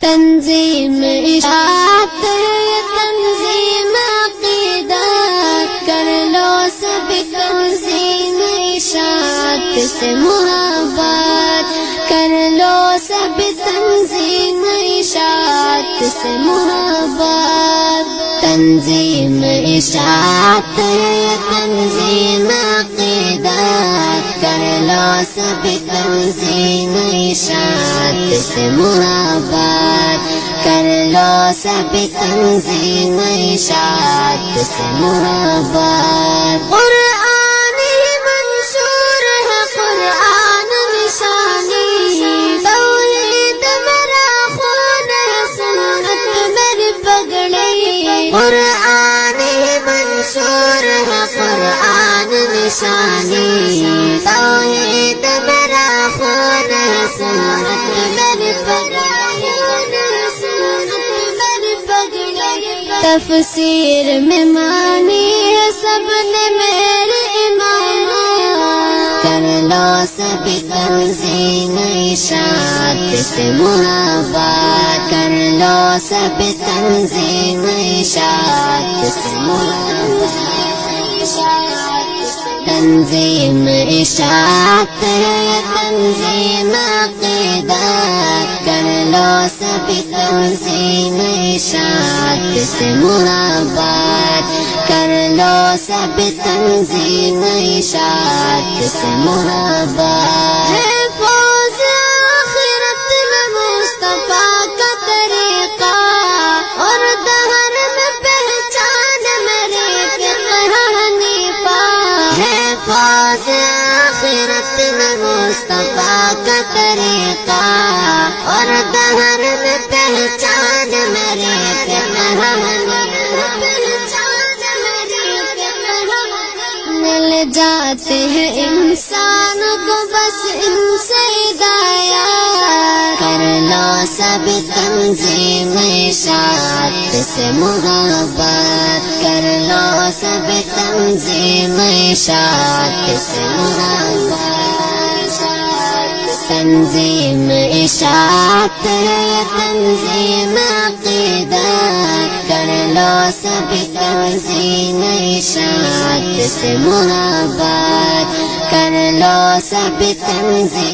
تنظیم اشاعت ہے، تنظیم عقیدت، کر لو سب تنظیم اشاعت سے محبت، کر لو سب تنظیم اشاعت سے محبت۔ تنظیم اشاعت ہے، تنظیم عقیدت، کر لو سب تنظیم اشاعت سے محبت، کر لو سب تنظیم اشاعت سے محبت۔ قرآن ہی منشور ہے، قرآن نشانی، توحید میرا خون ہے، سنت میری پگڑی۔ قرآن ہی منشور ہے، قرآن نشانی، توحید میرا خون ہے، سنت میری پگڑی۔ تفسیر میں مانی ہے سب نے میرے امام، کر لو سب تنظیم اشاعت سے محبت، کر لو سب تنظیم اشاعت سے محبت۔ تنظیم اشاعت ہے، تنظیم عقیدت، کر لو سب تنظیم اشاعت سے محبت، کر لو سب تنظیم اشاعت سے محبت۔ ہے فوز آخرت میں مصطفیٰ کا طریقہ، اور دہر میں پہچان میرے فقہ حنیفہ۔ ہے فوز آخرت میں مصطفیٰ کا طریقہ، اور دہر میں پہچان میرے فقہ حنیفہ۔ مل جاتے ہیں انسان کو بس ان سے ہدایت، کر لو سب تنظیم اشاعت سے محبت، کر لو سب تنظیم اشاعت سے محبت۔ تنظیم اشاعت ہے، تنظیم عقیدت، کر لو سب تنظیم اشاعت سے محبت، کر لو سب تنظیم